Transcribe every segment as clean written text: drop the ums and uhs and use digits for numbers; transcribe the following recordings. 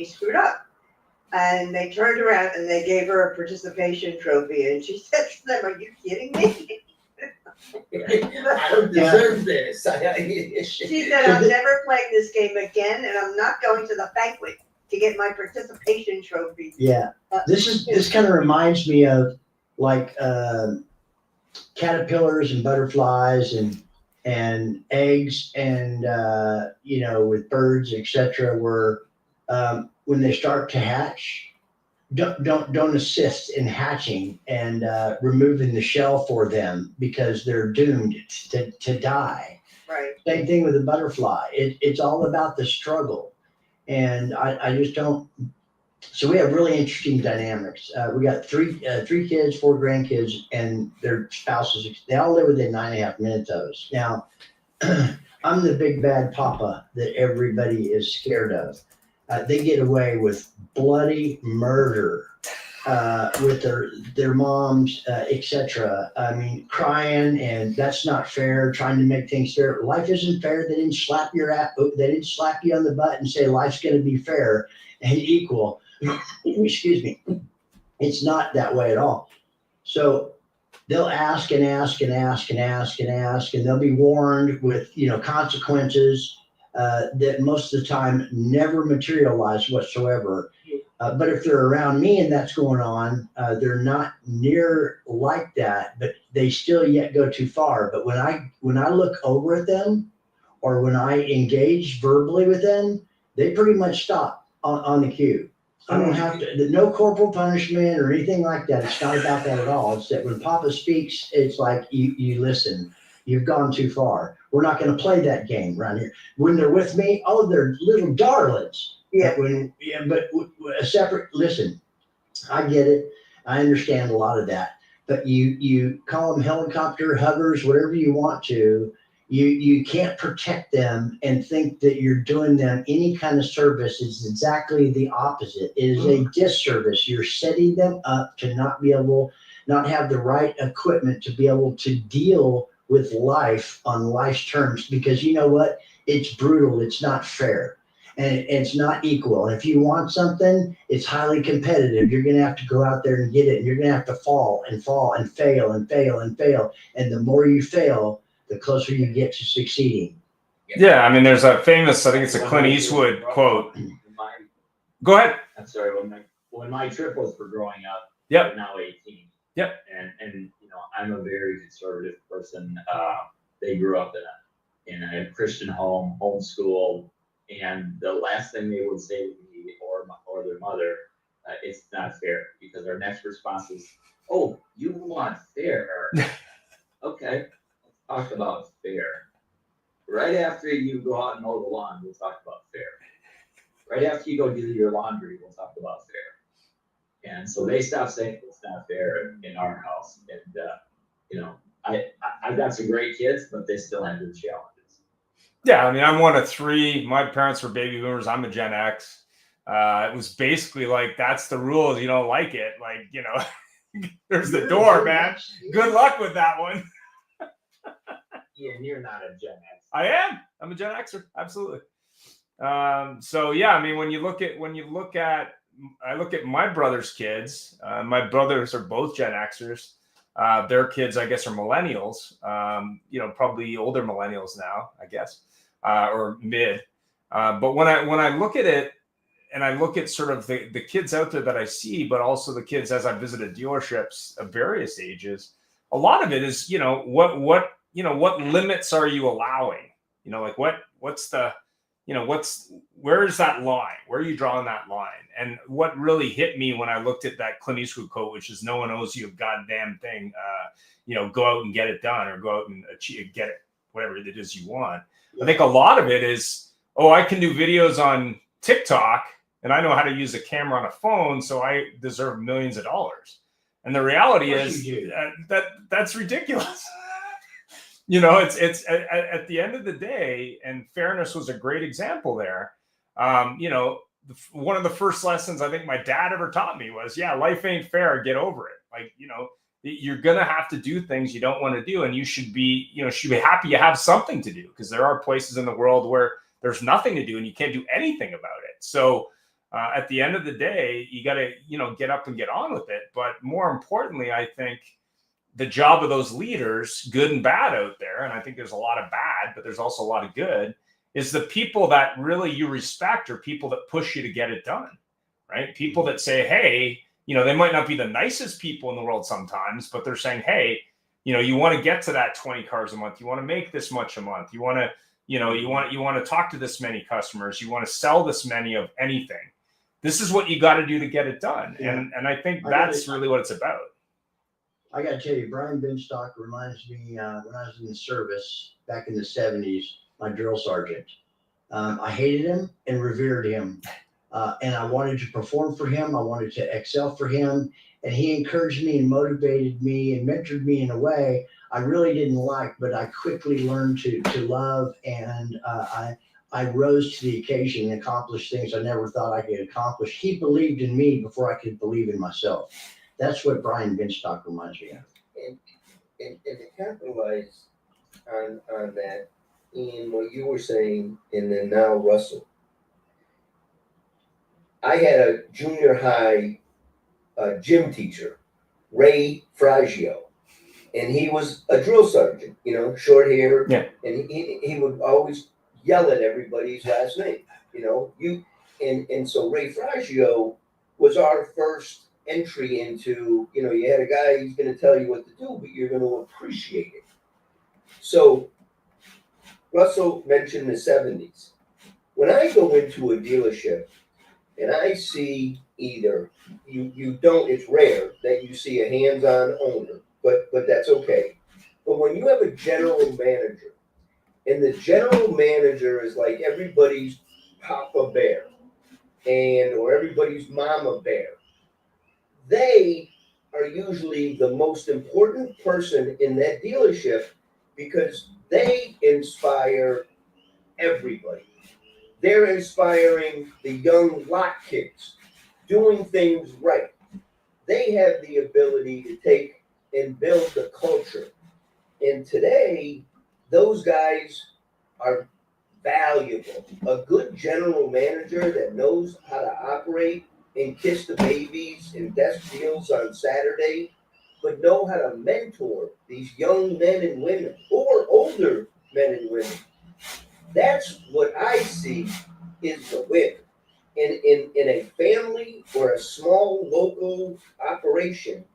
screwed up. And they turned around and they gave her a participation trophy. And she said to them, "Are you kidding me?" I don't deserve this. She said, "I'm never playing this game again, and I'm not going to the banquet to get my participation trophy." Yeah, this kind of reminds me of like caterpillars and butterflies and eggs and with birds, etc. Where when they start to hatch, don't assist in hatching and removing the shell for them because they're doomed to die. Right. Same thing with a butterfly. It's all about the struggle, and I just don't. So we have really interesting dynamics. We got three kids, four grandkids, and their spouses. They all live within 9.5 minutes of us. Now, I'm the big bad papa that everybody is scared of. They get away with bloody murder with their moms, etc. I mean, crying, and that's not fair. Trying to make things fair. Life isn't fair. They didn't slap your ass. They didn't slap you on the butt and say life's going to be fair and equal. Excuse me. It's not that way at all. So they'll ask and ask and ask and ask and ask, and they'll be warned with consequences that most of the time never materialize whatsoever. But if they're around me and that's going on, they're not near like that, but they still yet go too far. But when I look over at them, or when I engage verbally with them, they pretty much stop on the cue. I don't have to, no corporal punishment or anything like that. It's not about that at all. It's that when Papa speaks, it's like you listen. You've gone too far. We're not going to play that game around here. When they're with me, oh, they're little darlings. Yeah. But a separate, listen, I get it. I understand a lot of that. But you call them helicopter huggers, whatever you want to. You can't protect them and think that you're doing them any kind of service. It's exactly the opposite. It is a disservice. You're setting them up to not have the right equipment to be able to deal with life on life's terms, because you know what? It's brutal. It's not fair. And it's not equal. And if you want something, it's highly competitive. You're going to have to go out there and get it. And you're going to have to fall and fail and fail and fail. And the more you fail, the closer you get to succeeding. Yeah, I mean, there's a famous, I think it's a Clint Eastwood quote. Go ahead. I'm sorry. When my triplets were growing up, yep. They're now 18. Yep. And I'm a very conservative person. They grew up in a Christian home, homeschooled, and the last thing they would say to me or their mother, it's not fair, because our next response is, "Oh, you want fair? Okay. Talk about fair." Right after you go out and mow the lawn, we'll talk about fair. Right after you go do your laundry, we'll talk about fair. And so they stopped saying it's not fair in our house. And I've got some great kids, but they still have their challenges. Yeah, I mean, I'm one of three. My parents were baby boomers. I'm a Gen X. It was basically like, that's the rules. You don't like it, there's the door, man. Good luck with that one. Yeah, and you're not a Gen X. I am. I'm a Gen Xer. Absolutely. So yeah, I mean, I look at my brother's kids. My brothers are both Gen Xers. Their kids, I guess, are millennials. Probably older millennials now, I guess, or mid. But when I look at it, and I look at sort of the kids out there that I see, but also the kids as I visited dealerships of various ages, a lot of it is, what limits are you allowing? Where's that line? Where are you drawing that line? And what really hit me when I looked at that Clint Eastwood quote, which is, "No one owes you a goddamn thing. Go out and get it done, or go out and get it, whatever it is you want." Yeah. I think a lot of it is, I can do videos on TikTok and I know how to use a camera on a phone, so I deserve millions of dollars. And the reality is that's ridiculous. It's at the end of the day, and fairness was a great example there. One of the first lessons I think my dad ever taught me was, life ain't fair. Get over it. You're going to have to do things you don't want to do. And you should be happy you have something to do, because there are places in the world where there's nothing to do and you can't do anything about it. So, at the end of the day, you got to, get up and get on with it. But more importantly, I think the job of those leaders, good and bad out there, and I think there's a lot of bad, but there's also a lot of good, is the people that really you respect are people that push you to get it done, right? People that say, hey, they might not be the nicest people in the world sometimes, but they're saying, hey, you want to get to that 20 cars a month. You want to make this much a month. You want to, you want to talk to this many customers. You want to sell this many of anything. This is what you got to do to get it done. Yeah. And I think that's really what it's about. I got to tell you, Brian Binstock reminds me when I was in the service back in the 70s, my drill sergeant. I hated him and revered him. And I wanted to perform for him. I wanted to excel for him. And he encouraged me and motivated me and mentored me in a way I really didn't like, but I quickly learned to love. And I rose to the occasion and accomplished things I never thought I could accomplish. He believed in me before I could believe in myself. That's what Brian Binstock reminds me of. And to capitalize on that, in what you were saying, and then now Russell, I had a junior high gym teacher, Ray Fragio, and he was a drill sergeant, short hair, Yeah. And he would always yell at everybody's last name, and so Ray Fragio was our first entry into, you had a guy who's going to tell you what to do, but you're going to appreciate it. So Russell mentioned the 70s. When I go into a dealership and I see either you don't, it's rare that you see a hands-on owner, but that's okay. But when you have a general manager, and the general manager is like everybody's Papa Bear or everybody's Mama Bear, they are usually the most important person in that dealership because they inspire everybody. They're inspiring the young lot kids, doing things right. They have the ability to take and build the culture. And today, those guys are valuable. A good general manager that knows how to operate and kiss the babies and desk deals on Saturday, but know how to mentor these young men and women or older men and women. That's what I see is the win. In a family or a small local operation,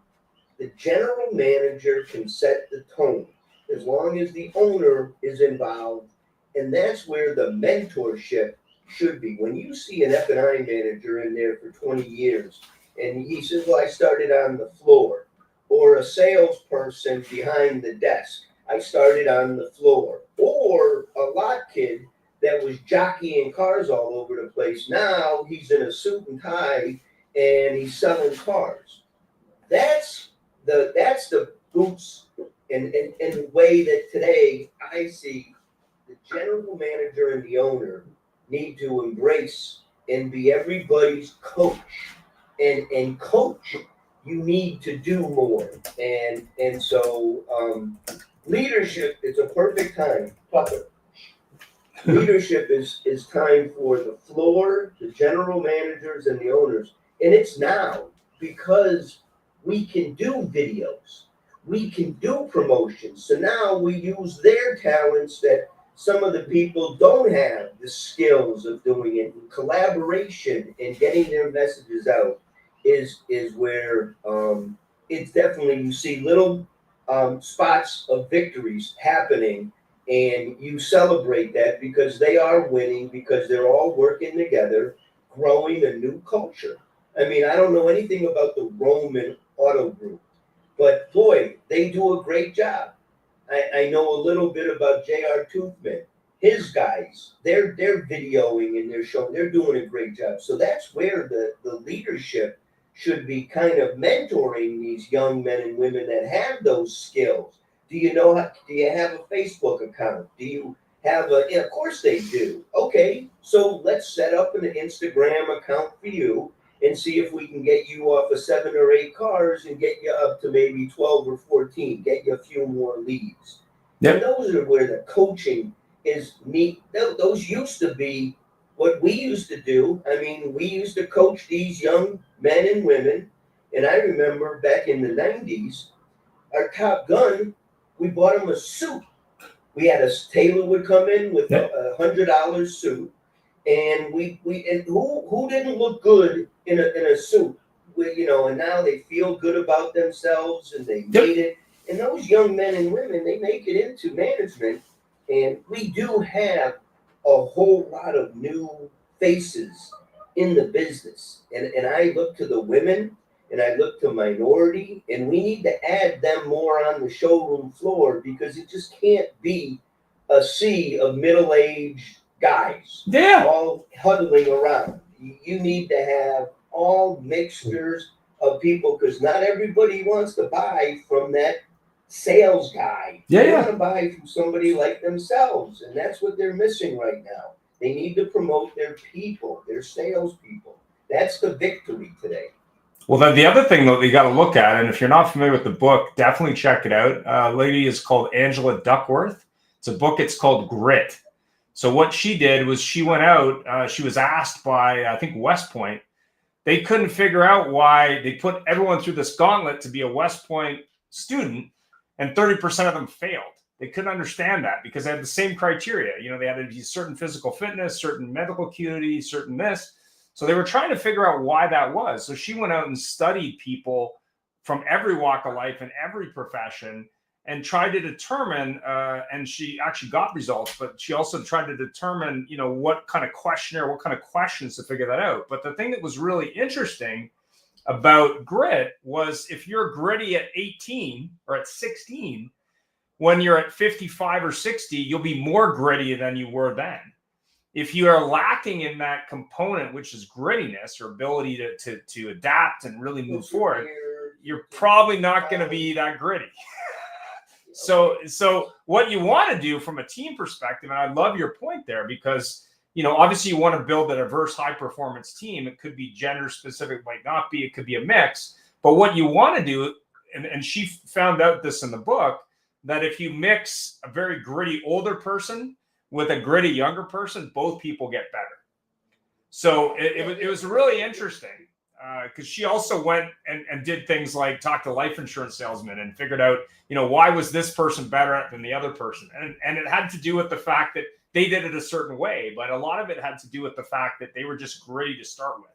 the general manager can set the tone as long as the owner is involved. And that's where the mentorship should be. When you see an F&I manager in there for 20 years and he says, well, I started on the floor, or a salesperson behind the desk, I started on the floor, or a lot kid that was jockeying cars all over the place. Now he's in a suit and tie and he's selling cars. That's the boots and the way that today I see the general manager and the owner need to embrace and be everybody's coach. And coach, you need to do more. And so leadership is a perfect time. Leadership is time for the floor, the general managers, and the owners. And it's now because we can do videos. We can do promotions. So now we use their talents that some of the people don't have the skills of doing it. Collaboration and getting their messages out is where it's definitely, you see little spots of victories happening, and you celebrate that because they are winning, because they're all working together, growing a new culture. I mean, I don't know anything about the Roman Auto Group, but boy, they do a great job. I know a little bit about J.R. Toothman. His guys, they're videoing and they're showing, they're doing a great job. So that's where the leadership should be kind of mentoring these young men and women that have those skills. Do you have a Facebook account? Do you have of course they do. Okay, so let's set up an Instagram account for you and see if we can get you off of 7 or 8 cars and get you up to maybe 12 or 14, get you a few more leads. Yep. And those are where the coaching is neat. Those used to be what we used to do, I mean, we used to coach these young men and women. And I remember back in the 90s, our top gun, we bought him a suit. We had a tailor would come in with a $100 suit. And and who didn't look good in a suit? And now they feel good about themselves and they made it. And those young men and women, they make it into management. And we do have a whole lot of new faces in the business. And I look to the women and I look to minority, and we need to add them more on the showroom floor because it just can't be a sea of middle-aged guys all huddling around. You need to have all mixtures of people because not everybody wants to buy from that sales guy. They want to buy from somebody like themselves, and that's what they're missing right now. They need to promote their people, their salespeople. That's the victory today. Well, then the other thing that you got to look at, and if you're not familiar with the book, definitely check it out. Lady is called Angela Duckworth. It's a book. It's called Grit. So what she did was she went out. She was asked by, I think, West Point. They couldn't figure out why they put everyone through this gauntlet to be a West Point student, and 30% of them failed. They couldn't understand that because they had the same criteria. They had to be certain physical fitness, certain medical acuity, certain this. So they were trying to figure out why that was. So she went out and studied people from every walk of life and every profession and tried to determine, and she actually got results, but she also tried to determine, what kind of questionnaire, what kind of questions to figure that out. But the thing that was really interesting about grit was if you're gritty at 18 or at 16, when you're at 55 or 60, you'll be more gritty than you were then. If you are lacking in that component, which is grittiness or ability to adapt and really move forward, you're probably not going to be that gritty. So what you want to do from a team perspective, and I love your point there because, obviously you want to build a diverse high performance team. It could be gender specific, might not be, it could be a mix. But what you want to do, and she found out this in the book, that if you mix a very gritty older person with a gritty younger person, both people get better. So it was really interesting because she also went and did things like talk to life insurance salesmen and figured out, why was this person better than the other person? And it had to do with the fact that they did it a certain way, but a lot of it had to do with the fact that they were just gritty to start with.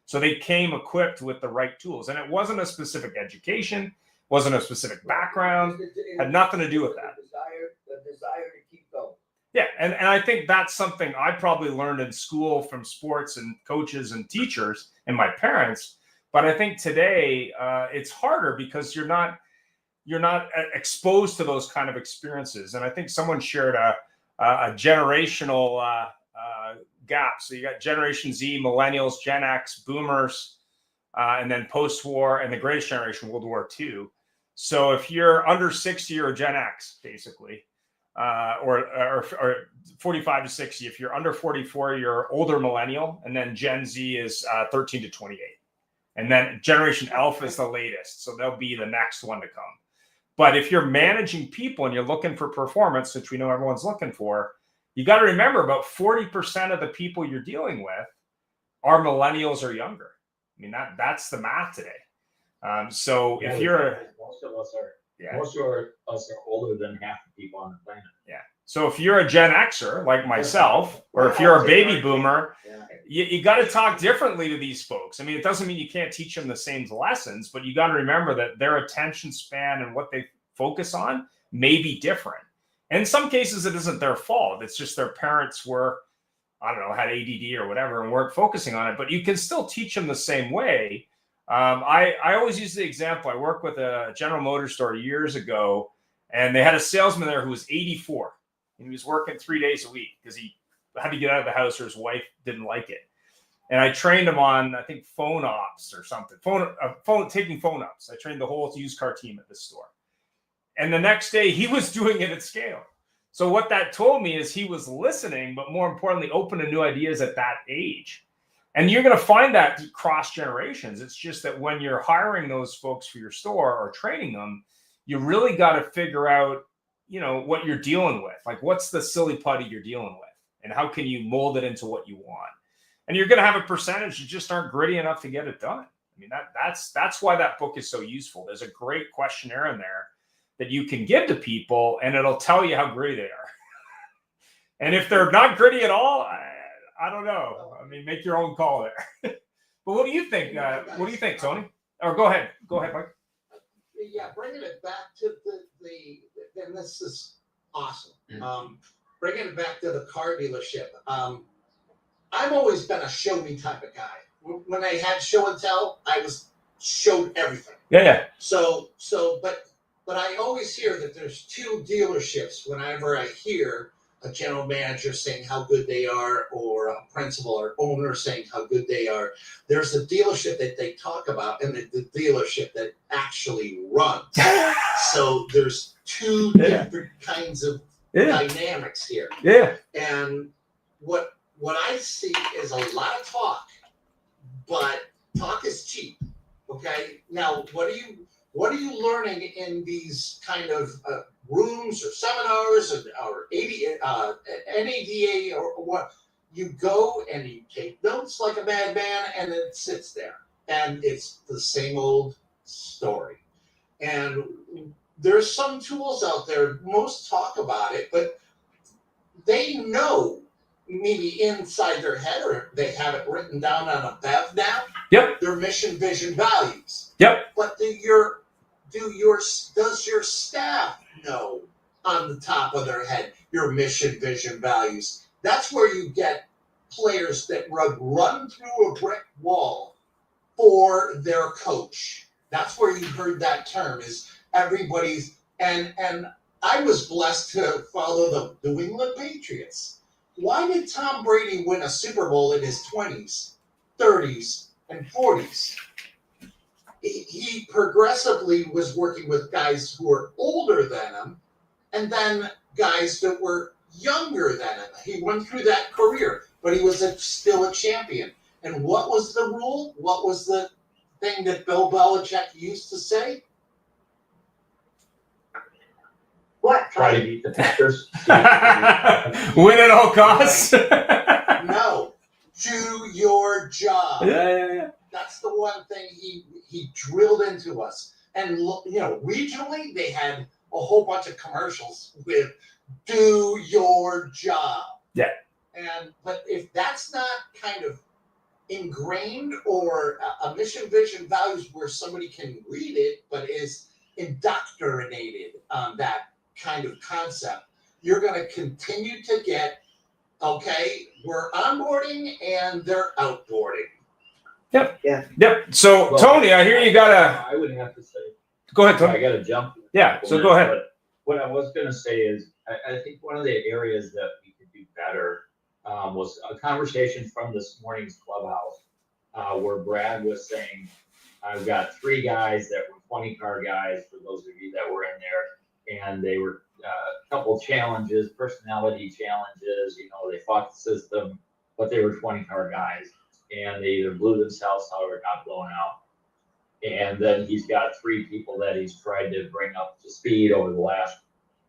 So they came equipped with the right tools. And it wasn't a specific education, wasn't a specific background, had nothing to do with that. The desire to keep going. Yeah, and I think that's something I probably learned in school from sports and coaches and teachers and my parents. But I think today it's harder because you're not exposed to those kind of experiences. And I think someone shared a generational gap. So you got Generation Z, Millennials, Gen X, Boomers, and then post-war and the greatest generation, World War II. So if you're under 60, you're a Gen X, basically. Or 45 to 60. If you're under 44, you're older millennial, and then Gen Z is 13 to 28. And then Generation Alpha is the latest. So they'll be the next one to come. But if you're managing people and you're looking for performance, which we know everyone's looking for, you got to remember about 40% of the people you're dealing with are millennials or younger. I mean, that's the math today. So if you're most of us are older than half the people on the planet. Yeah. So if you're a Gen Xer like myself, or if you're a baby boomer, you got to talk differently to these folks. I mean, it doesn't mean you can't teach them the same lessons, but you got to remember that their attention span and what they focus on may be different. And in some cases, it isn't their fault. It's just their parents were, had ADD or whatever and weren't focusing on it. But you can still teach them the same way. I always use the example. I worked with a General Motors store years ago, and they had a salesman there who was 84. And he was working 3 days a week because he had to get out of the house or his wife didn't like it. And I trained him on, I think, phone ops or something, taking phone ops. I trained the whole used car team at this store. And the next day he was doing it at scale. So what that told me is he was listening, but more importantly, open to new ideas at that age. And you're going to find that cross generations. It's just that when you're hiring those folks for your store or training them, you really got to figure out, what you're dealing with. Like, what's the silly putty you're dealing with? and how can you mold it into what you want? And you're going to have a percentage that just aren't gritty enough to get it done. I mean, that's why that book is so useful. There's a great questionnaire in there that you can give to people, and it'll tell you how gritty they are. And if they're not gritty at all, I don't know. I mean, make your own call there. But what do you think? What do you think, Tony? Or go ahead, Mike. Yeah, bringing it back to the and this is awesome. Bringing it back to the car dealership. I've always been a show me type of guy. When I had show and tell, I was showed everything. Yeah. But I always hear that there's two dealerships whenever I hear a general manager saying how good they are, or a principal or owner saying how good they are. There's a dealership that they talk about, and the dealership that actually runs. So there's two different kinds of dynamics here. Yeah. And what I see is a lot of talk, but talk is cheap. Okay. Now, what are you learning in these kind of rooms or seminars or NADA or what? You go and you take notes like a madman, and it sits there, and it's the same old story. And there's some tools out there. Most talk about it, but they know maybe inside their head, or they have it written down on a bev now. Yep. Their mission, vision, values. Yep. But does your staff know on the top of their head your mission, vision, values? That's where you get players that run through a brick wall for their coach. That's where you heard that term, is everybody's, and I was blessed to follow the New England Patriots. Why did Tom Brady win a Super Bowl in his 20s, 30s, and 40s? He progressively was working with guys who were older than him, and then guys that were younger than him. He went through that career, but he was still a champion. And what was the rule? What was the thing that Bill Belichick used to say? What? Try to beat the Packers. Win at all costs. No, do your job. Yeah. That's the one thing he drilled into us. And regionally, they had a whole bunch of commercials with "do your job." Yeah. But if that's not kind of ingrained, or a mission, vision, values where somebody can read it but is indoctrinated on that kind of concept, you're going to continue to get, okay, we're onboarding and they're outboarding. Yep. So, Well, Tony, I hear you gotta I would have to say. go ahead, I Tony. got to jump. Yeah. So go ahead. But what I was going to say is, I think one of the areas that we could do better was a conversation from this morning's clubhouse where Brad was saying, I've got 3 guys that were 20-car guys, for those of you that were in there, and they were a couple challenges, personality challenges, they fought the system, but they were 20-car guys, and they either blew themselves out or got blown out. And then he's got 3 people that he's tried to bring up to speed over the last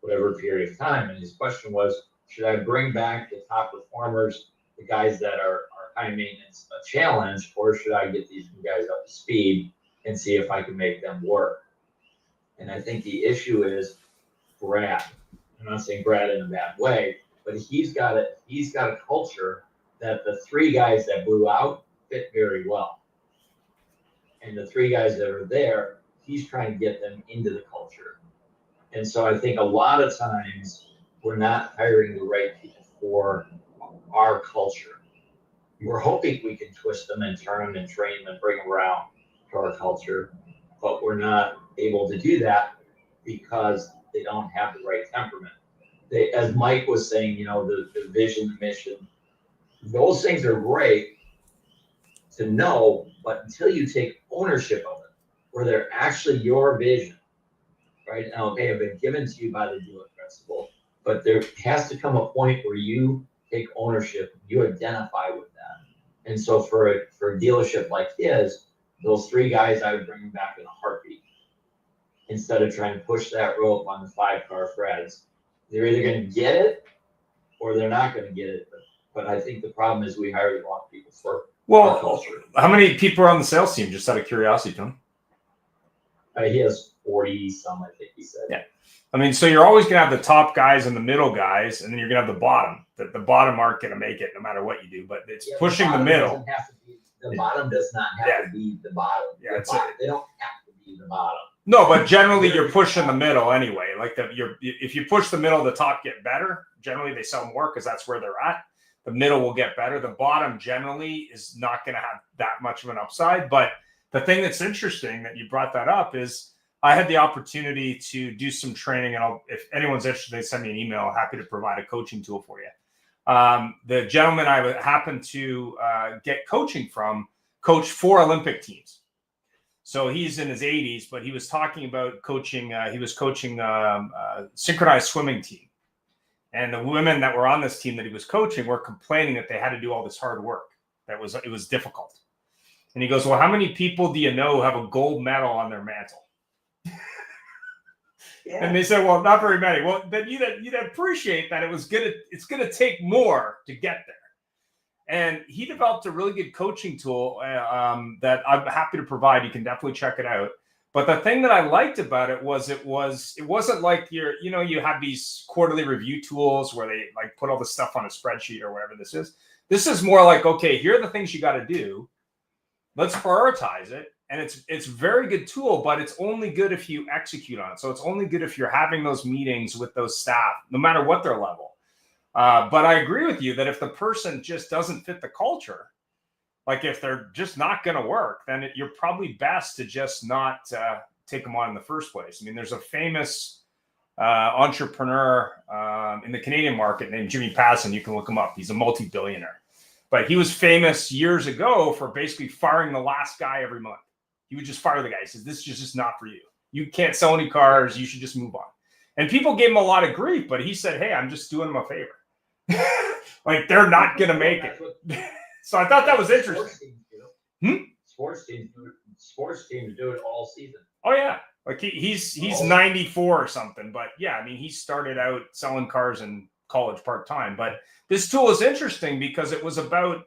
whatever period of time. And his question was, should I bring back the top performers, the guys that are high maintenance, a challenge, or should I get these new guys up to speed and see if I can make them work? And I think the issue is Brad. I'm not saying Brad in a bad way, but he's got a culture that the 3 guys that blew out fit very well. And the 3 guys that are there, he's trying to get them into the culture. And so I think a lot of times we're not hiring the right people for our culture. We're hoping we can twist them and turn them and train them and bring them around to our culture, but we're not able to do that because they don't have the right temperament. As Mike was saying, the vision, the mission, those things are great to know, but until you take ownership of it, where they're actually your vision, right? Now, they have been given to you by the Do It principle, but there has to come a point where you take ownership, you identify with that. And so for a dealership like his, those 3 guys, I would bring them back in a heartbeat instead of trying to push that rope on the 5-car Freds. They're either going to get it or they're not going to get it, but But I think the problem is we hire the wrong people for our Well, culture. how many people are on the sales team? Just out of curiosity, Tony. He has 40 some, I think he said. Yeah. I mean, so you're always going to have the top guys and the middle guys, and then you're going to have the bottom. The bottom aren't going to make it no matter what you do, but it's pushing the middle. The bottom does not have to be the bottom. Yeah, they don't have to be the bottom. No, but generally you're pushing the middle anyway. Like if you push the middle, the top get better. Generally, they sell more because that's where they're at. The middle will get better. The bottom generally is not going to have that much of an upside. But the thing that's interesting that you brought that up is I had the opportunity to do some training, and if anyone's interested, they send me an email. Happy to provide a coaching tool for you. The gentleman I happened to get coaching from coached 4 Olympic teams. So he's in his 80s, but he was talking about coaching. He was coaching a synchronized swimming team. And the women that were on this team that he was coaching were complaining that they had to do all this hard work. It was difficult. And he goes, well, how many people do you know have a gold medal on their mantle? Yeah. And they said, well, not very many. Well, then you'd appreciate that it's gonna take more to get there. And he developed a really good coaching tool that I'm happy to provide. You can definitely check it out. But the thing that I liked about it wasn't like you have these quarterly review tools where they like put all the stuff on a spreadsheet or whatever this is. This is more like, okay, here are the things you got to do. Let's prioritize it. And it's a very good tool, but it's only good if you execute on it. So it's only good if you're having those meetings with those staff, no matter what their level. But I agree with you that if the person just doesn't fit the culture, like if they're just not going to work, then you're probably best to just not take them on in the first place. I mean, there's a famous entrepreneur in the Canadian market named Jimmy Passon. You can look him up. He's a multi-billionaire. But he was famous years ago for basically firing the last guy every month. He would just fire the guy. He says, this is just not for you. You can't sell any cars. You should just move on. And people gave him a lot of grief, but he said, hey, I'm just doing him a favor. Like, they're not going to make it. So I thought that was interesting. Sports teams do it all season. Oh, yeah. Like he's 94 or something. But, yeah, I mean, he started out selling cars in college part-time. But this tool is interesting because it was about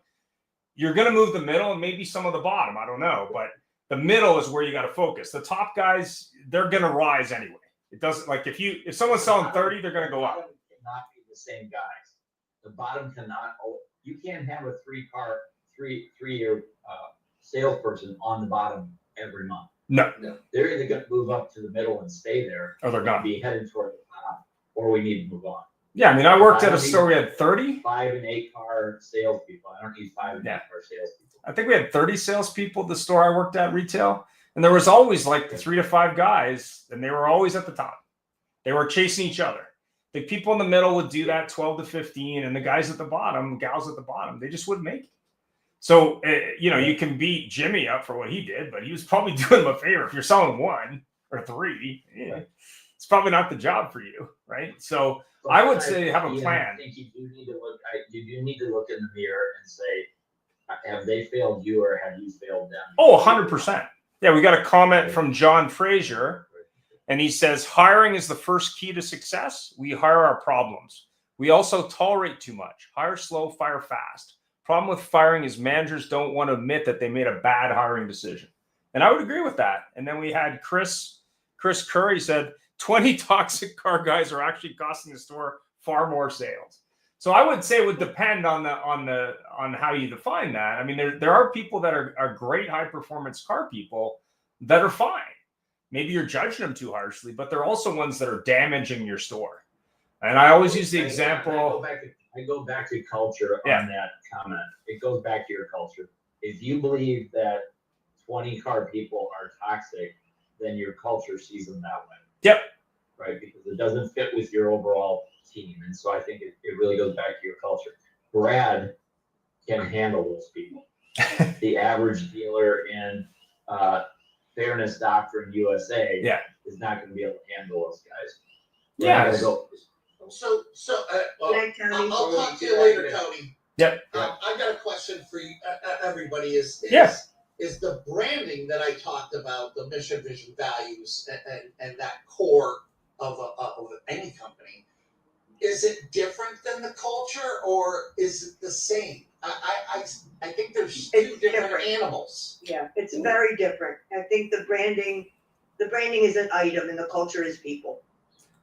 you're going to move the middle and maybe some of the bottom. I don't know. But the middle is where you got to focus. The top guys, they're going to rise anyway. It doesn't like if someone's selling 30, they're going to go up. The bottom cannot be the same guys. The bottom cannot. You can't have a three-year salesperson on the bottom every month. No. They're either going to move up to the middle and stay there, or they're gone. Be headed toward the top, or we need to move on. Yeah, I mean, I worked at a store. We had 30 5 and 8 car salespeople. I don't need 5 and 8 car salespeople. I think we had 30 salespeople at the store I worked at retail, and there was always like the 3 to 5 guys, and they were always at the top. They were chasing each other. The people in the middle would do that 12 to 15, and the guys at the bottom, gals at the bottom, they just wouldn't make it. So, you can beat Jimmy up for what he did, but he was probably doing him a favor. If you're selling 1 or 3, it's probably not the job for you, right? So I would say have a plan. I think you do need to look in the mirror and say, have they failed you or have you failed them? Oh, 100%. Yeah, we got a comment from John Frazier. And he says, hiring is the first key to success. We hire our problems. We also tolerate too much. Hire slow, fire fast. Problem with firing is managers don't want to admit that they made a bad hiring decision. And I would agree with that. And then we had Chris Curry said, 20 toxic car guys are actually costing the store far more sales. So I would say it would depend on how you define that. I mean, there are people that are great high performance car people that are fine. Maybe you're judging them too harshly, but there are also ones that are damaging your store. And I always use the example. I go back to culture on that comment. It goes back to your culture. If you believe that 20 car people are toxic, then your culture sees them that way. Yep. Right? Because it doesn't fit with your overall team. And so I think it really goes back to your culture. Brad can handle those people. The average dealer in Fairness Doctrine USA is not going to be able to handle those guys. Yeah. So I'll talk to you later, Tony. Yep. I got a question for you, everybody. Is the branding that I talked about, the mission, vision, values, and that core of any company? is it different than the culture or is it the same? I think there's two It's different different. animals. Yeah, it's very different. I think the branding is an item and the culture is people.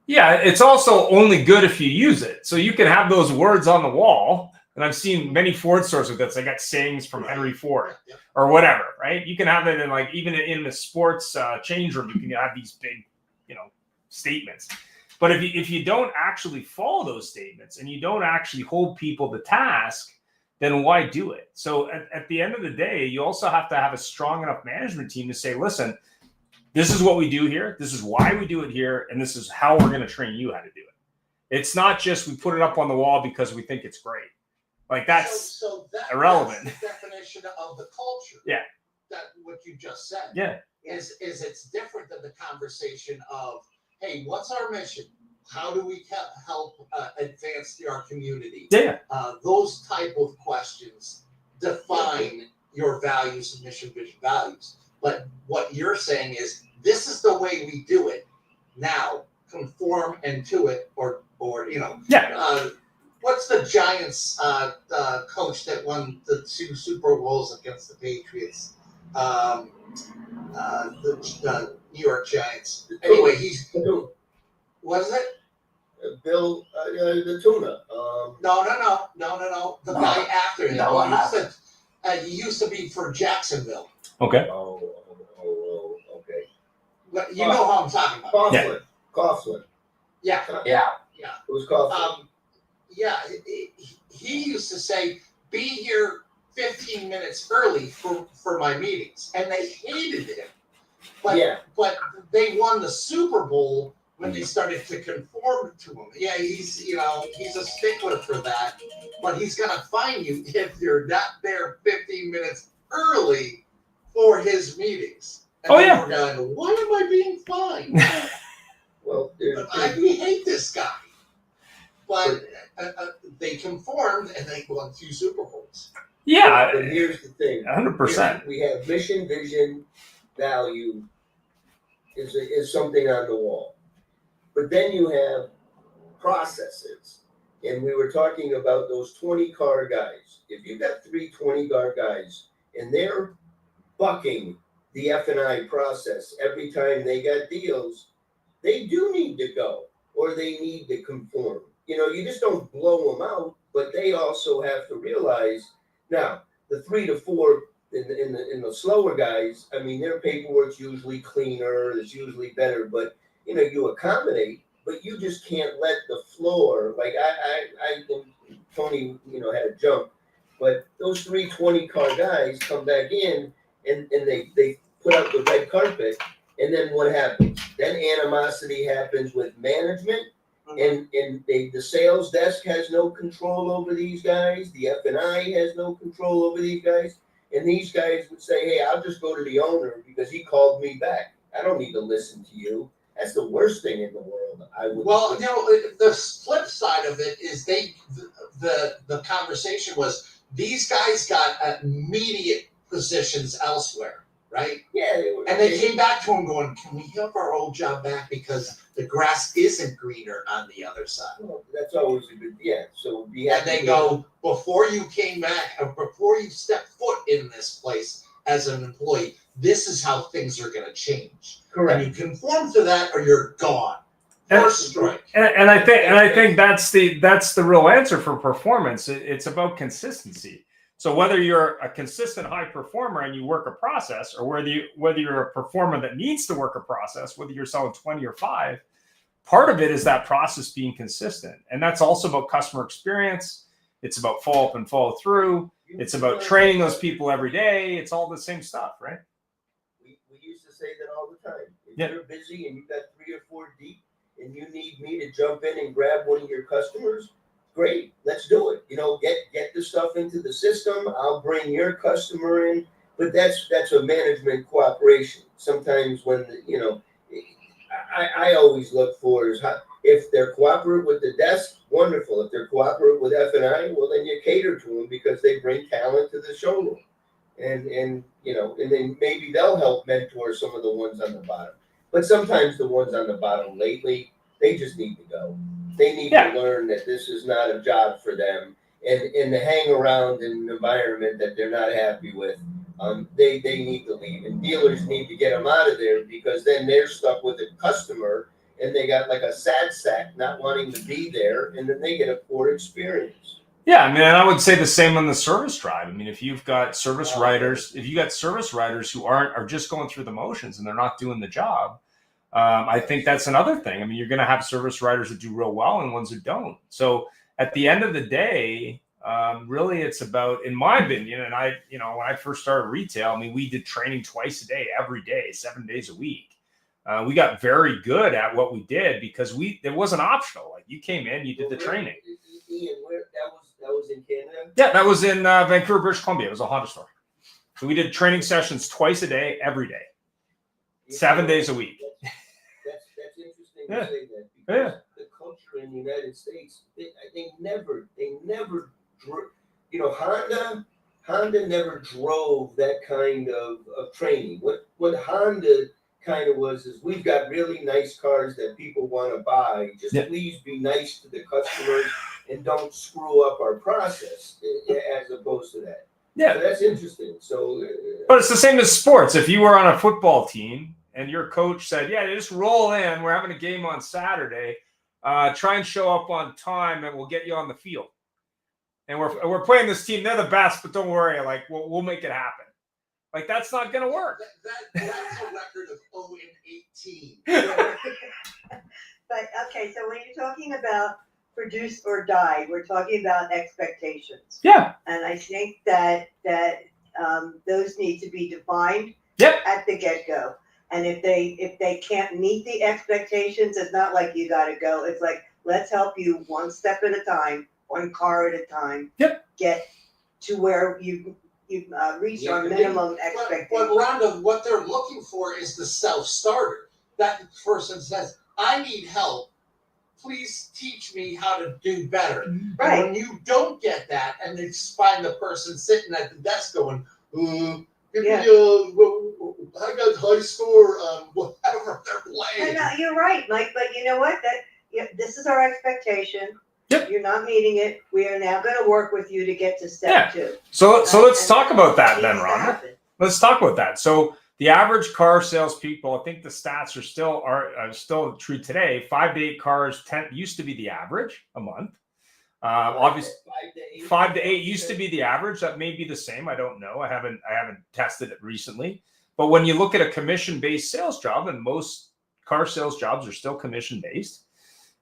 Yeah, it's also only good if you use it. So you can have those words on the wall. And I've seen many Ford stores with this. They got sayings from Henry Ford Yeah. or whatever, right? You can have it in like even in the sports change room. You can have these big, statements. But if you don't actually follow those statements and you don't actually hold people to task, then why do it? So at the end of the day, you also have to have a strong enough management team to say, listen, this is what we do here. This is why we do it here. And this is how we're going to train you how to do it. It's not just we put it up on the wall because we think it's great. Like that's irrelevant. That's the definition of the culture. Yeah. That what you just said. Yeah. Is it's different than the conversation of, hey, what's our mission? How do we help advance our community? Yeah. Those type of questions define your values and mission, vision, values. But what you're saying is this is the way we do it. Now conform into it, or Yeah. What's the Giants coach that won the 2 Super Bowls against the Patriots? The New York Giants. Anyway, he's what is it? Bill, the tuna. No. The guy after him. No, He used to be for Jacksonville. Okay. Okay. But you know how I'm talking about. Coughlin. Coughlin. Yeah. Yeah. It was Coughlin. He used to say, be here 15 minutes early for my meetings. And they hated him. But they won the Super Bowl when they started to conform to him. Yeah, he's a stickler for that. But he's gonna fine you if you're not there 15 minutes early for his meetings. And Oh, yeah. we're going, why am I being fined? Well, We hate this guy. But they conformed and they won 2 Super Bowls. Yeah. But here's the thing. 100%. We have mission, vision, value is something on the wall. But then you have processes. And we were talking about those 20 car guys. If you've got 3 20-car guys and they're bucking the F&I process every time they got deals, they do need to go or they need to conform. You just don't blow them out, but they also have to realize now the 3 to 4 in the slower guys. I mean, their paperwork's usually cleaner, it's usually better, but you accommodate, but you just can't let the floor. Like I Tony, had a jump, but those 3 20-car guys come back in and they put out the red carpet, and then what happens? Then animosity happens with management. And the sales desk has no control over these guys. The F&I has no control over these guys. And these guys would say, hey, I'll just go to the owner because he called me back. I don't need to listen to you. That's the worst thing in the world. Well, the flip side of it is the conversation was these guys got immediate positions elsewhere, right? Yeah. And they came back to him going, can we have our old job back because the grass isn't greener on the other side? Well, that's always a good, So And they go, before you came back, or before you stepped foot in this place as an employee, this is how things are going to change. correct. And you conform to that, or you're gone. First strike. And I think that's the real answer for performance. It's about consistency. So whether you're a consistent high performer and you work a process, or whether you're a performer that needs to work a process, whether you're selling 20 or 5, part of it is that process being consistent. And that's also about customer experience. It's about follow up and follow through. It's about training those people every day. It's all the same stuff, right? We used to say that all the time. If Yeah. you're busy and you've got 3 or 4 deep and you need me to jump in and grab one of your customers, great, let's do it. Get the stuff into the system. I'll bring your customer in, but that's a management cooperation. Sometimes when I always look for is if they're cooperative with the desk, wonderful. If they're cooperative with F&I, well then you cater to them because they bring talent to the showroom, and then maybe they'll help mentor some of the ones on the bottom. But sometimes the ones on the bottom lately, they just need to go. They need Yeah. to learn that this is not a job for them, and to hang around in an environment that they're not happy with. They need to leave, and dealers need to get them out of there, because then they're stuck with a customer and they got like a sad sack not wanting to be there, and then they get a poor experience. Yeah, I mean, and I would say the same on the service drive. I mean, if you've got service writers, who are just going through the motions and they're not doing the job, I think that's another thing. I mean, you're going to have service writers that do real well and ones who don't. So at the end of the day, really, it's about, in my opinion, and when I first started retail, I mean, we did training twice a day, every day, 7 days a week. We got very good at what we did because it wasn't optional. Like, you came in, you did the training. Ian, that was in Canada? Yeah, that was in Vancouver, British Columbia. It was a Honda store. So we did training sessions twice a day, every day, 7 days a week. That's interesting Yeah. to say that, because the culture in the United States, they never drew, Honda never drove that kind of training. What Honda kind of was is, we've got really nice cars that people want to buy. Just please be nice to the customers and don't screw up our process, as opposed to that. Yeah. So that's interesting. So, but it's the same as sports. If you were on a football team and your coach said, yeah, just roll in, we're having a game on Saturday, try and show up on time and we'll get you on the field. And we're playing this team, they're the best, but don't worry, like, we'll make it happen. Like, that's not going to work. That's a record of 0-18. But okay, so when you're talking about produce or die, we're talking about expectations. Yeah. And I think that those need to be defined at the get-go. And if they can't meet the expectations, it's not like you got to go. It's like, let's help you one step at a time, one car at a time. Get to where you reach our minimum expectation. But Rhonda, what they're looking for is the self-starter. That person says, I need help. Please teach me how to do better. Right. And when you don't get that, and they find the person sitting at the desk going, I got high score on whatever they're playing. No, you're right, Mike, but you know what? This is our expectation. Yep. You're not meeting it. We are now going to work with you to get to step 2. So let's talk about that then, needs to Rhonda. happen. Let's talk about that. So the average car salespeople, I think the stats are still true today. 5 to 8 cars used to be the average a month. Obviously, 5 to 8 used to be the average. That may be the same. I don't know. I haven't tested it recently. But when you look at a commission-based sales job, and most car sales jobs are still commission-based,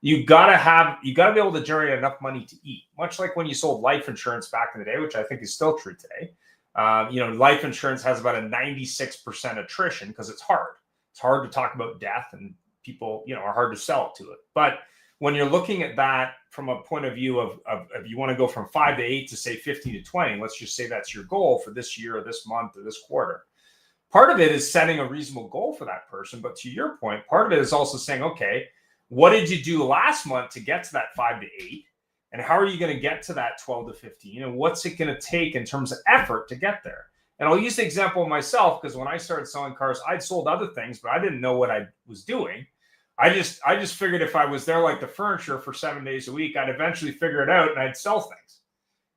you gotta be able to generate enough money to eat. Much like when you sold life insurance back in the day, which I think is still true today. Life insurance has about a 96% attrition because it's hard. It's hard to talk about death, and people, are hard to sell it to it. But when you're looking at that from a point of view of if you want to go from 5 to 8 to say 15 to 20, let's just say that's your goal for this year or this month or this quarter. Part of it is setting a reasonable goal for that person. But to your point, part of it is also saying, okay, what did you do last month to get to that 5 to 8? And how are you going to get to that 12 to 15? And what's it going to take in terms of effort to get there? And I'll use the example of myself, because when I started selling cars, I'd sold other things, but I didn't know what I was doing. I just figured if I was there like the furniture for 7 days a week, I'd eventually figure it out and I'd sell things.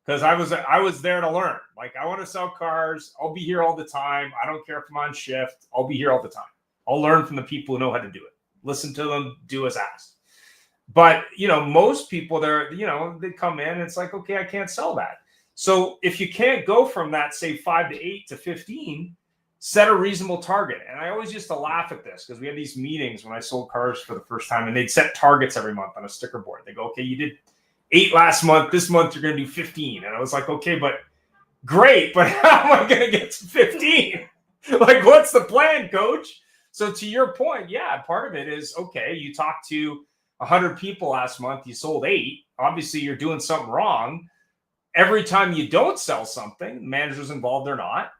Because I was there to learn. Like, I want to sell cars. I'll be here all the time. I don't care if I'm on shift. I'll be here all the time. I'll learn from the people who know how to do it. Listen to them, do as asked. But, most people they come in and it's like, okay, I can't sell that. So if you can't go from that, say 5 to 8 to 15, set a reasonable target. And I always used to laugh at this because we had these meetings when I sold cars for the first time, and they'd set targets every month on a sticker board. They go, okay, you did 8 last month. This month you're going to do 15. And I was like, okay, but great. But how am I going to get to 15? Like, what's the plan, coach? So to your point, part of it is, okay, you talked to 100 people last month, you sold 8. Obviously, you're doing something wrong. Every time you don't sell something, manager's involved or not,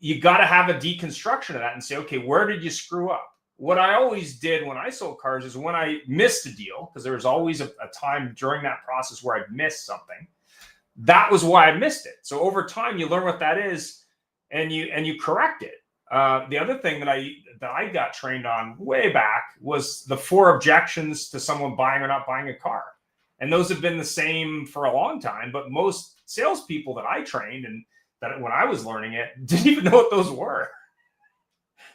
you got to have a deconstruction of that and say, okay, where did you screw up? What I always did when I sold cars is when I missed a deal, because there was always a time during that process where I'd missed something. That was why I missed it. So over time, you learn what that is and you correct it. The other thing that I got trained on way back was the 4 objections to someone buying or not buying a car. And those have been the same for a long time, but most salespeople that I trained and that when I was learning it didn't even know what those were.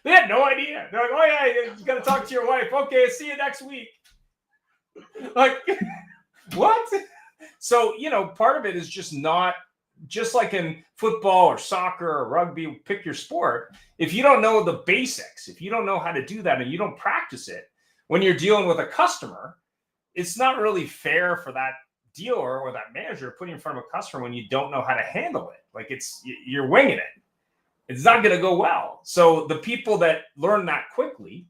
They had no idea. They're like, oh yeah, you got to talk to your wife. Okay, see you next week. Like, what? So, part of it is just not, just like in football or soccer or rugby, pick your sport. If you don't know the basics, if you don't know how to do that and you don't practice it, when you're dealing with a customer, it's not really fair for that dealer or that manager to put you in front of a customer when you don't know how to handle it. Like you're winging it. It's not going to go well. So the people that learn that quickly,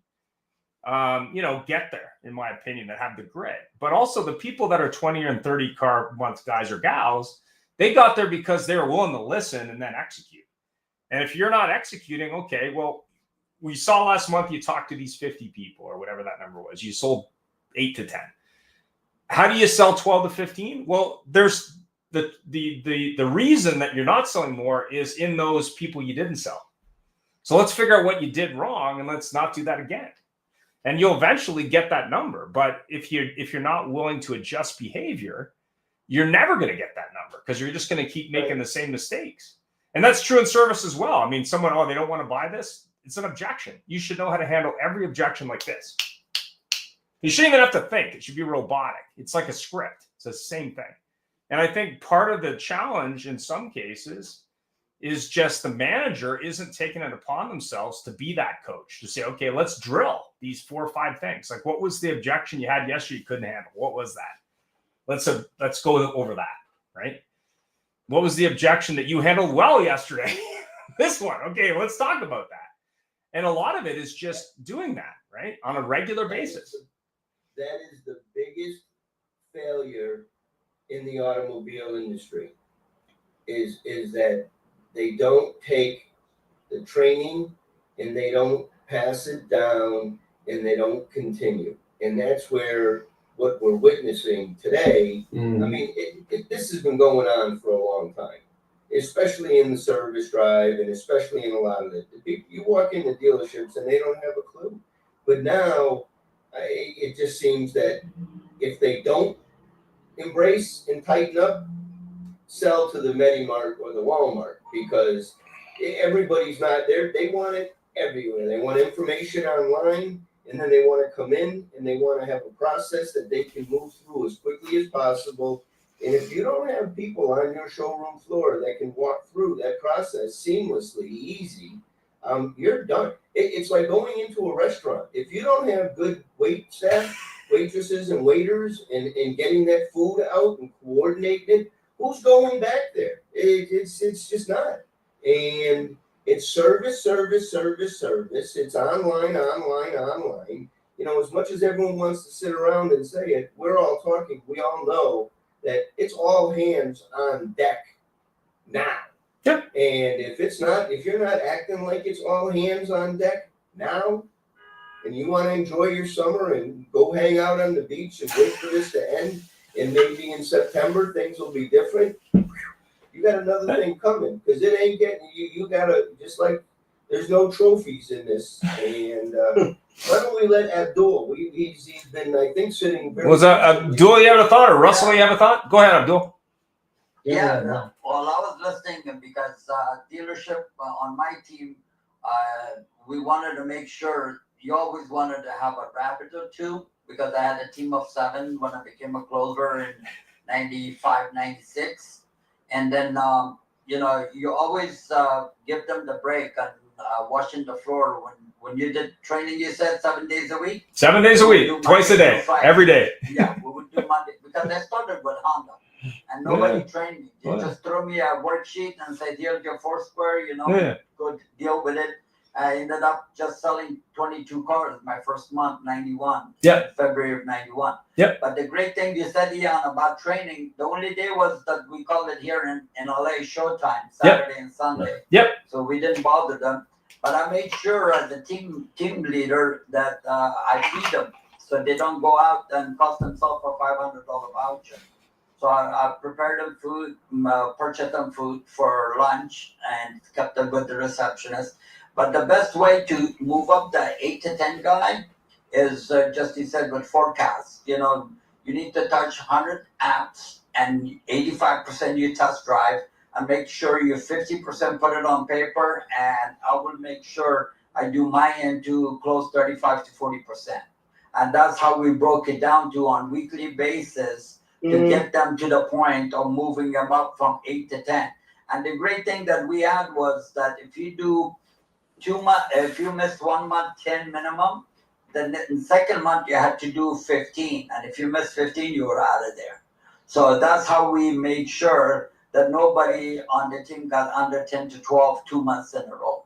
get there, in my opinion, that have the grit. But also the people that are 20 and 30 car month guys or gals, they got there because they were willing to listen and then execute. And if you're not executing, okay, well, we saw last month you talked to these 50 people or whatever that number was. You sold 8 to 10. How do you sell 12 to 15? Well, there's the reason that you're not selling more is in those people you didn't sell. So let's figure out what you did wrong and let's not do that again. And you'll eventually get that number. But if you're not willing to adjust behavior, you're never going to get that number because you're just going to keep making the same mistakes. And that's true in service as well. I mean, they don't want to buy this. It's an objection. You should know how to handle every objection like this. You shouldn't even have to think. It should be robotic. It's like a script. It's the same thing. And I think part of the challenge in some cases is just the manager isn't taking it upon themselves to be that coach, to say, okay, let's drill these 4 or 5 things. Like, what was the objection you had yesterday you couldn't handle? What was that? Let's go over that, right? What was the objection that you handled well yesterday? This one. Okay, let's talk about that. And a lot of it is just doing that, right? On a regular basis. That is the biggest failure in the automobile industry is that they don't take the training and they don't pass it down and they don't continue. And that's where what we're witnessing today, I mean, this has been going on for a long time, especially in the service drive and especially in a lot of the people. You walk into dealerships and they don't have a clue. But now it just seems that if they don't embrace and tighten up, sell to the MediMart or the Walmart, because everybody's not there. They want it everywhere. They want information online, and then they want to come in and they want to have a process that they can move through as quickly as possible. And if you don't have people on your showroom floor that can walk through that process seamlessly, easy, you're done. It's like going into a restaurant. If you don't have good wait staff, waitresses and waiters, and getting that food out and coordinating it, who's going back there? It's just not. And it's service. It's online. As much as everyone wants to sit around and say it, we're all talking. We all know that it's all hands on deck now. Yep. And if you're not acting like it's all hands on deck now, and you want to enjoy your summer and go hang out on the beach and wait for this to end, and maybe in September things will be different, you got another thing coming, because it ain't getting you gotta, just like there's no trophies in this. And why don't we let Abdul, he's been, I think, sitting very... Was Abdul, you have a thought, or Russell, you have a thought? Go ahead, Abdul. Yeah, well, I was listening because dealership on my team, we wanted to make sure, you always wanted to have a rabbit or two, because I had a team of 7 when I became a closer in 95, 96. And then, you always give them the break on washing the floor. When you did training, you said 7 days a week? 7 days a week, twice a day, every day. Yeah, we would do Monday, because I started with Honda. And nobody trained me. They just threw me a worksheet and said, here's your 4 square, go deal with it. I ended up just selling 22 cars my first month, 91. Yeah. February of 91. Yeah. But the great thing you said, Ian, about training, the only day was that we called it here in LA showtime, Saturday and Sunday. Yep. So we didn't bother them. But I made sure as a team leader that I feed them so they don't go out and cost themselves a $500 voucher. So I prepared them food, purchased them food for lunch, and kept them with the receptionist. But the best way to move up the 8 to 10 guy is just he said with forecasts. You know, you need to touch 100 apps and 85% you test drive, and make sure you 50% put it on paper, and I will make sure I do my end to close 35 to 40%. And that's how we broke it down to on weekly basis to get them to the point of moving them up from 8 to 10. And the great thing that we had was that if you do 2 months, if you missed 1 month, 10 minimum, then the second month you had to do 15. And if you missed 15, you were out of there. So that's how we made sure that nobody on the team got under 10 to 12 2 months in a row.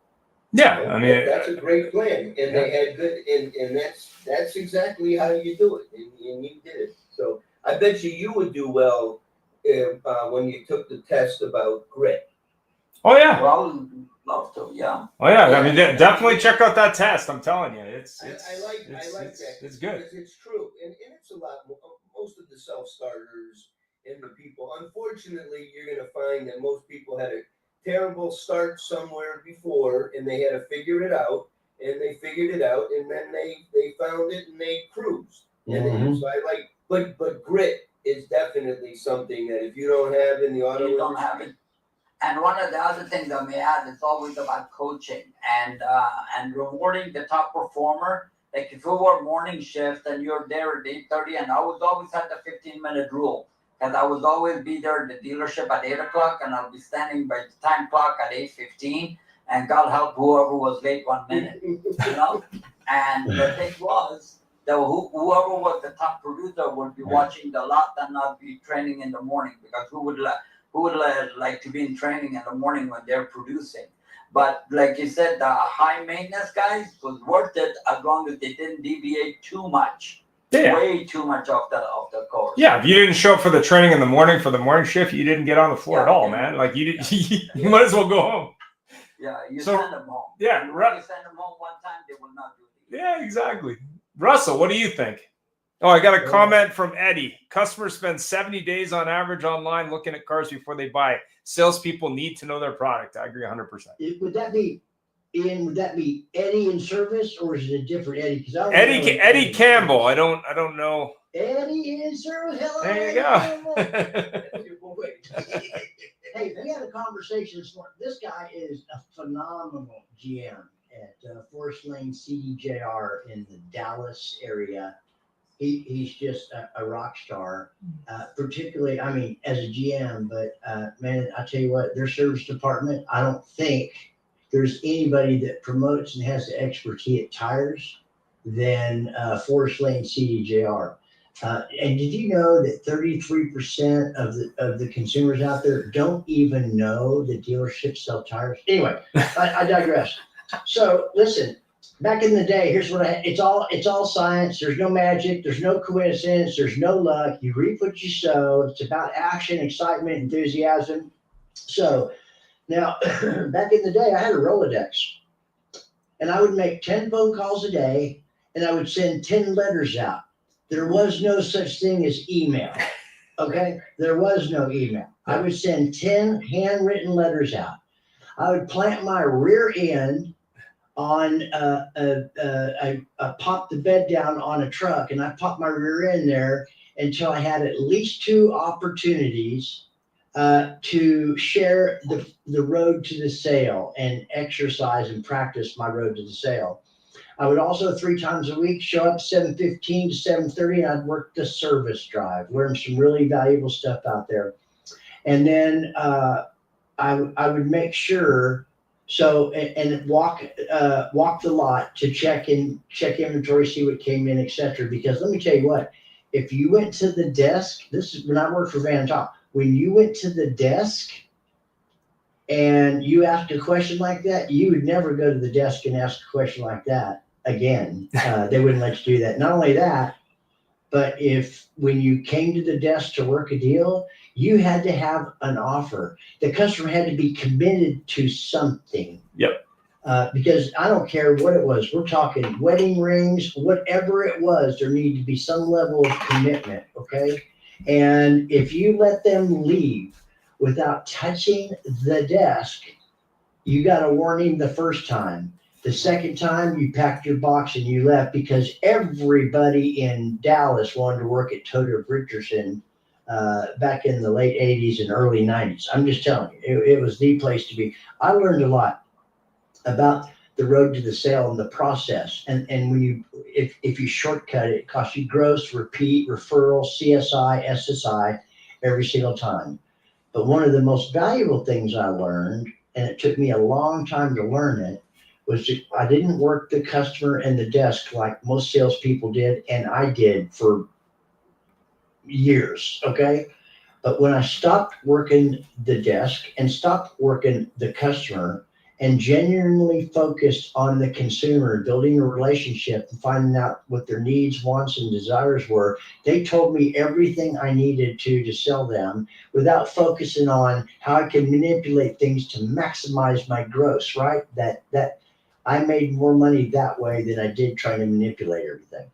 Yeah, I mean, that's a great plan, and they had good, and that's exactly how you do it, and you did it. So I bet you would do well if, when you took the test about grit. oh yeah, Well, love to, yeah. oh yeah. I mean, definitely check out that test. I'm telling you, I like that. It's good. Because it's true, and it's a lot more. Most of the self-starters and the people, unfortunately, you're going to find that most people had a terrible start somewhere before, and they had to figure it out, and they figured it out, and then they found it and they cruised. And so I like, but grit is definitely something that if you don't have in the auto, You don't have it. And one of the other things I may add, it's always about coaching and rewarding the top performer. Like if you were morning shift and you're there at 8:30, and I was always at the 15-minute rule, and I would always be there at the dealership at 8 o'clock, and I'll be standing by the time clock at 8:15, and God help whoever was late 1 minute, you know. And the thing was that whoever was the top producer would be watching the lot and not be training in the morning, because who would like to be in training in the morning when they're producing? But like you said, the high maintenance guys was worth it as long as they didn't deviate too much. Yeah. Way too much off the course. Yeah, if you didn't show up for the training in the morning for the morning shift, you didn't get on the floor at all, man. Like you might as well go home. Yeah, you So, send them home. Yeah, You send them home one time, they will not do it. Yeah, exactly. Russell, what do you think? Oh, I got a comment from Eddie. Customers spend 70 days on average online looking at cars before they buy. Salespeople need to know their product. I agree 100%. Would that be Ian? Would that be Eddie in service, or is it a different Eddie? Because Eddie Campbell. I don't know. Eddie in service. Hello. There you go. Hey, we had a conversation this morning. This guy is a phenomenal GM at Forest Lane CDJR in the Dallas area. He's just a rock star, particularly, I mean, as a GM, but man, I tell you what, their service department, I don't think there's anybody that promotes and has the expertise at tires than Forest Lane CDJR. And did you know that 33% of the consumers out there don't even know that dealerships sell tires? Anyway, I digress. So listen, back in the day, here's what it's all science. There's no magic. There's no coincidence. There's no luck. You reap what you sow. It's about action, excitement, enthusiasm. So now, back in the day, I had a Rolodex, and I would make 10 phone calls a day, and I would send 10 letters out. There was no such thing as email. Okay, there was no email. I would send 10 handwritten letters out. I would plant my rear end on I popped the bed down on a truck, and I popped my rear end there until I had at least 2 opportunities to share the road to the sale and exercise and practice my road to the sale. I would also 3 times a week show up 7:15 to 7:30, and I'd work the service drive, learn some really valuable stuff out there. And then I would make sure and walk the lot to check inventory, see what came in, etc. Because let me tell you what, if you went to the desk, this is when I worked for Van Top, when you went to the desk and you asked a question like that, you would never go to the desk and ask a question like that again. They wouldn't let you do that. Not only that, but when you came to the desk to work a deal, you had to have an offer. The customer had to be committed to something. Yep. Because I don't care what it was. We're talking wedding rings, whatever it was, there needed to be some level of commitment, okay? And if you let them leave without touching the desk, you got a warning the first time. The second time, you packed your box and you left because everybody in Dallas wanted to work at Toda Richardson back in the late 80s and early 90s. I'm just telling you, it was the place to be. I learned a lot about the road to the sale and the process. And when you, if you shortcut it, it costs you gross, repeat, referral, CSI, SSI every single time. But one of the most valuable things I learned, and it took me a long time to learn it, was that I didn't work the customer and the desk like most salespeople did, and I did for years, okay? But when I stopped working the desk and stopped working the customer and genuinely focused on the consumer, building a relationship and finding out what their needs, wants, and desires were, they told me everything I needed to sell them without focusing on how I can manipulate things to maximize my gross, right? That I made more money that way than I did trying to manipulate everything.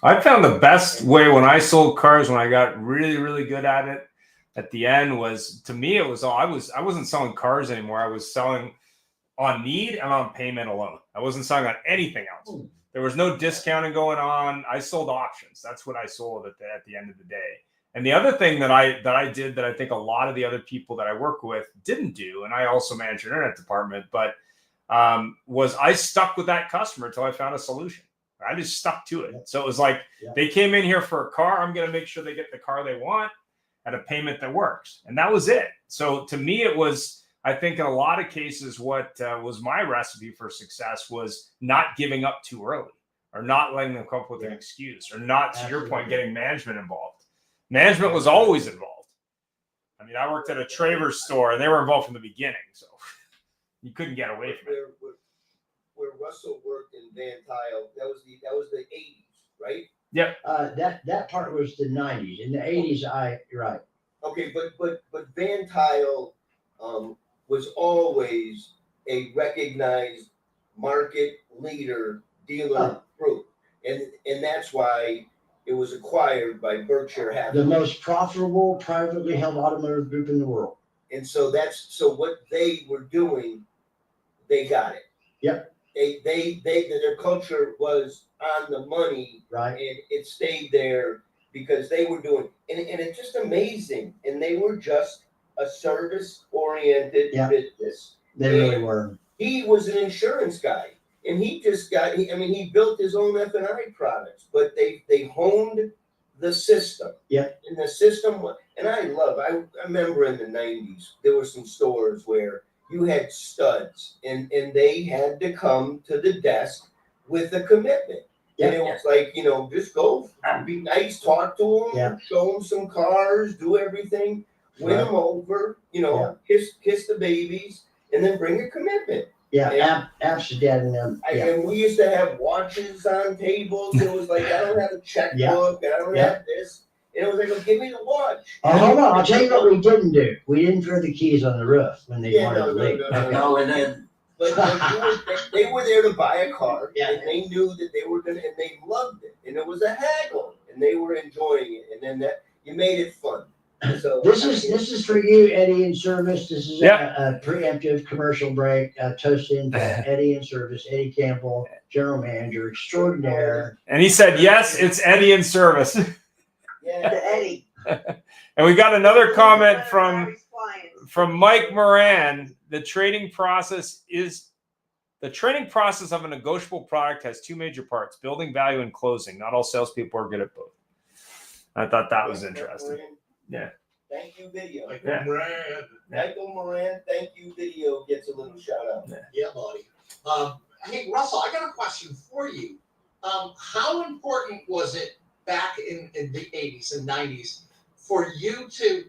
I found the best way when I sold cars, when I got really, really good at it at the end, was, to me, it was all, I wasn't selling cars anymore. I was selling on need and on payment alone. I wasn't selling on anything else. There was no discounting going on. I sold options. That's what I sold at the end of the day. And the other thing that I did that I think a lot of the other people that I work with didn't do, and I also manage an internet department, but was I stuck with that customer until I found a solution. I just stuck to it. So it was like, they came in here for a car. I'm going to make sure they get the car they want at a payment that works. And that was it. So to me, it was, I think in a lot of cases, what was my recipe for success was not giving up too early, or not letting them come up with an excuse, or not, to your point, getting management involved. Management was always involved. I mean, I worked at a Travers store and they were involved from the beginning. So you couldn't get away from it. Where Russell worked in Van Tile, that was the 80s, right? Yep. That part was the 90s. In the 80s, you're right. Okay, but Van Tile was always a recognized market leader dealer group, and that's why it was acquired by Berkshire Hathaway, the most profitable privately held automotive group in the world. And so so what they were doing, they got it. Yep. Their culture was on the money, right? And it stayed there because they were doing, and it's just amazing. And they were just a service-oriented business. They really were. He was an insurance guy, and he built his own F&I products, but they honed the system. Yep. And the system, and I remember in the 90s, there were some stores where you had studs, and they had to come to the desk with a commitment. And it was like, just go, be nice, talk to them, show them some cars, do everything, win them over, kiss the babies, and then bring a commitment. Yeah, absolutely. And we used to have watches on tables. It was like, I don't have a checkbook, I don't have this. And it was like, well, give me the watch. Oh, hold on, I'll tell you what we didn't do. We didn't throw the keys on the roof when they wanted to leave. No, we didn't. But they were there to buy a car, and they knew that they were going to, and they loved it. And it was a haggle, and they were enjoying it. And then you made it fun. So this is for you, Eddie in Service. This is a preemptive commercial break. Toasting Eddie in Service, Eddie Campbell, General Manager extraordinaire. And he said, yes, it's Eddie in Service. Yeah, Eddie. And we got another comment from Mike Moran. The trading process of a negotiable product has two major parts: building value and closing. Not all salespeople are good at both. I thought that was interesting. Yeah. Thank you, video. Michael Moran, thank you, video gets a little shout out. Yeah, buddy. Hey, Russell, I got a question for you. How important was it back in the 80s and 90s for you to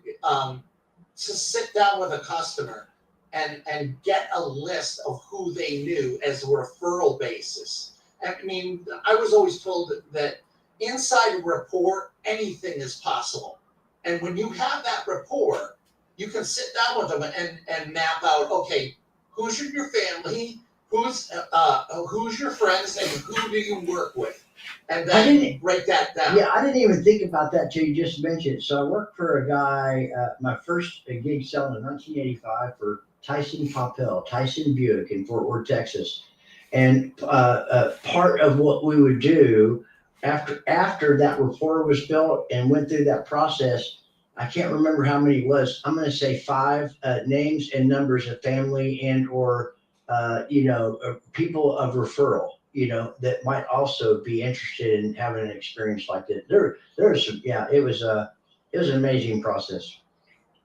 sit down with a customer and get a list of who they knew as a referral basis? I mean, I was always told that inside a rapport, anything is possible. And when you have that rapport, you can sit down with them and map out, okay, who's your family, who's your friends, and who do you work with? And then write that down. Yeah, I didn't even think about that till you just mentioned it. So I worked for a guy, my first gig selling in 1985 for Tyson Popel, Tyson Buick in Fort Worth, Texas. And part of what we would do after that rapport was built and went through that process, I can't remember how many it was. I'm going to say 5 names and numbers of family and or people of referral, that might also be interested in having an experience like this. There's some, it was an amazing process.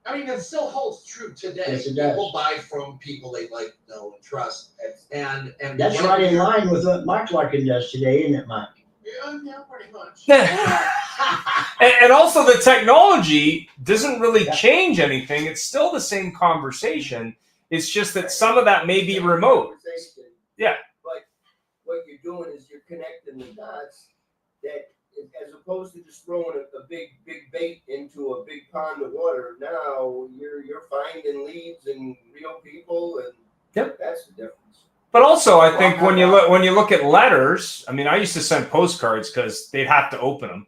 I mean, it still holds true today. Yes, it does. People buy from people they like, know, and trust, and That's right in line with what Mike Larkin does today, isn't it, Mike? Yeah, pretty much. And also the technology doesn't really change anything. It's still the same conversation. It's just that some of that may be remote. Yeah. But what you're doing is you're connecting the dots that, as opposed to just throwing a big bait into a big pond of water, now you're finding leads and real people, and that's the difference. But also, I think when you look at letters, I mean, I used to send postcards because they'd have to open them,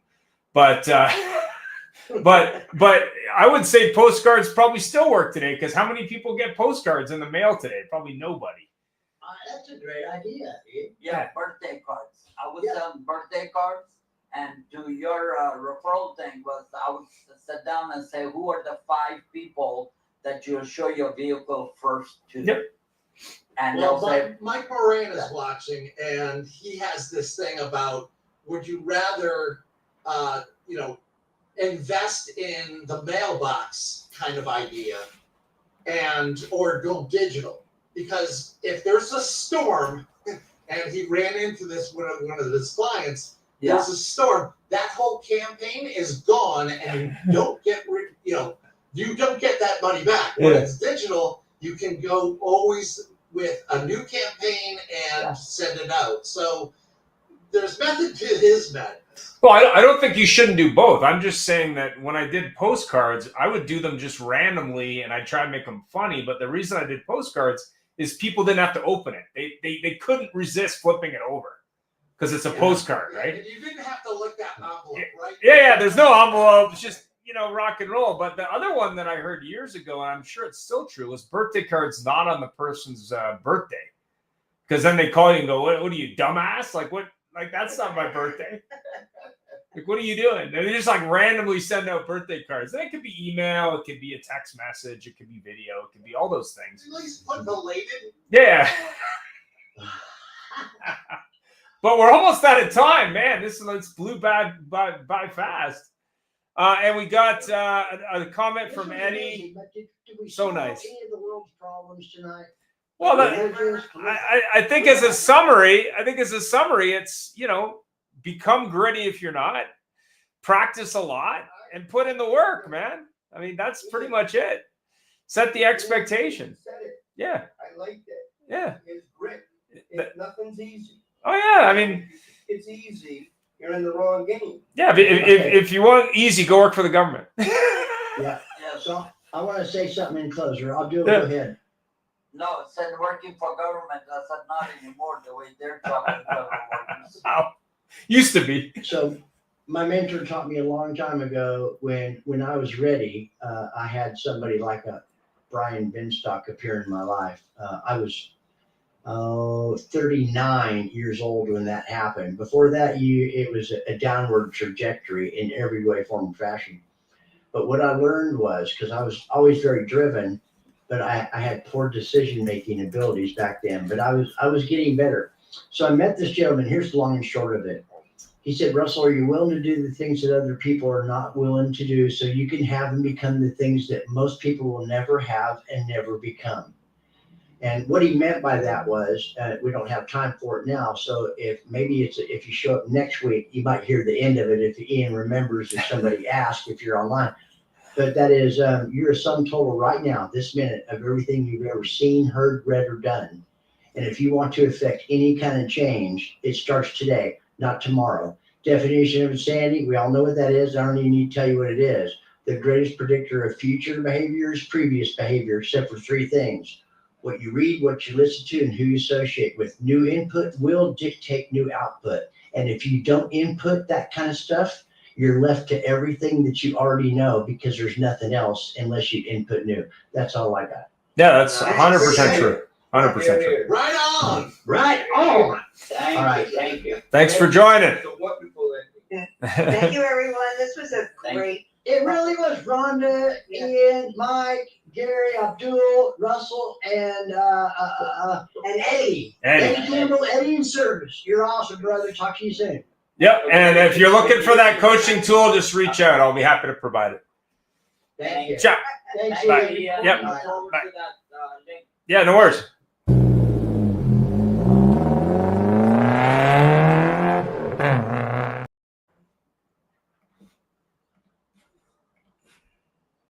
but I would say postcards probably still work today, because how many people get postcards in the mail today? Probably nobody. That's a great idea. Yeah, birthday cards. I would send birthday cards. And to your referral thing was, I would sit down and say, who are the 5 people that you'll show your vehicle first to? Yep. And well, they'll say, Mike Moran is watching, and he has this thing about, would you rather, invest in the mailbox kind of idea, or go digital? Because if there's a storm, and he ran into this one of his clients. There's a storm. That whole campaign is gone, and you don't get that money back. When it's digital, you can go always with a new campaign and send it out. So there's method to his madness. Well, I don't think you shouldn't do both. I'm just saying that when I did postcards, I would do them just randomly, and I try to make them funny. But the reason I did postcards is people didn't have to open it. They couldn't resist flipping it over. Because it's a postcard, right? And you didn't have to look that envelope, right? Yeah. There's no envelope. It's just, rock and roll. But the other one that I heard years ago, and I'm sure it's still true, was birthday cards not on the person's birthday. Because then they call you and go, what are you, dumbass? Like, what? Like, that's not my birthday. Like, what are you doing? And they just randomly send out birthday cards. And it could be email. It could be a text message. It could be video. It could be all those things. At least put belated. Yeah. But we're almost out of time, man. This blew by fast. And we got a comment from Eddie. Did we So solve nice. any of the world's problems tonight? Well, I think as a summary, it's, become gritty if you're not. Practice a lot and put in the work, man. I mean, that's pretty much it. Set the expectation. Yeah. I like that. Yeah. It's grit. Nothing's easy. Oh, yeah. I mean, it's easy. You're in the wrong game. Yeah. If you want easy, go work for the government. Yeah. So I want to say something in closure. I'll do it. Go ahead. no, it said working for government. I said not anymore the way they're talking about workers. Used to be. So my mentor taught me a long time ago when I was ready, I had somebody like a Brian Binstock appear in my life. I was 39 years old when that happened. Before that, it was a downward trajectory in every way, form, and fashion. But what I learned was, because I was always very driven, but I had poor decision-making abilities back then, but I was getting better. So I met this gentleman. Here's the long and short of it. He said, Russell, are you willing to do the things that other people are not willing to do so you can have them become the things that most people will never have and never become? And what he meant by that was, we don't have time for it now. So if you show up next week, you might hear the end of it if Ian remembers, if somebody asked, if you're online. But that is, you're a sum total right now, this minute, of everything you've ever seen, heard, read, or done. And if you want to affect any kind of change, it starts today, not tomorrow. Definition of insanity, we all know what that is. I don't even need to tell you what it is. The greatest predictor of future behavior is previous behavior, except for 3 things. What you read, what you listen to, and who you associate with. New input will dictate new output. And if you don't input that kind of stuff, you're left to everything that you already know because there's nothing else unless you input new. That's all I got. Yeah, that's 100% true. 100% true. Right on. Right on. Thank All right. you, thank you. Thanks for joining. It's a wonderful ending. Thank you, everyone. This was a Thank you. great. It really was Rhonda, Ian, Mike, Gary, Abdul, Russell, and Eddie. Eddie Campbell, Eddie in service. You're awesome, brother. Talk to you soon. Yep. And if you're looking for that coaching tool, just reach out. I'll be happy to provide it. Thank you. Ciao. Thanks, Bye. Ian. Yep. Bye. Yeah, no worries.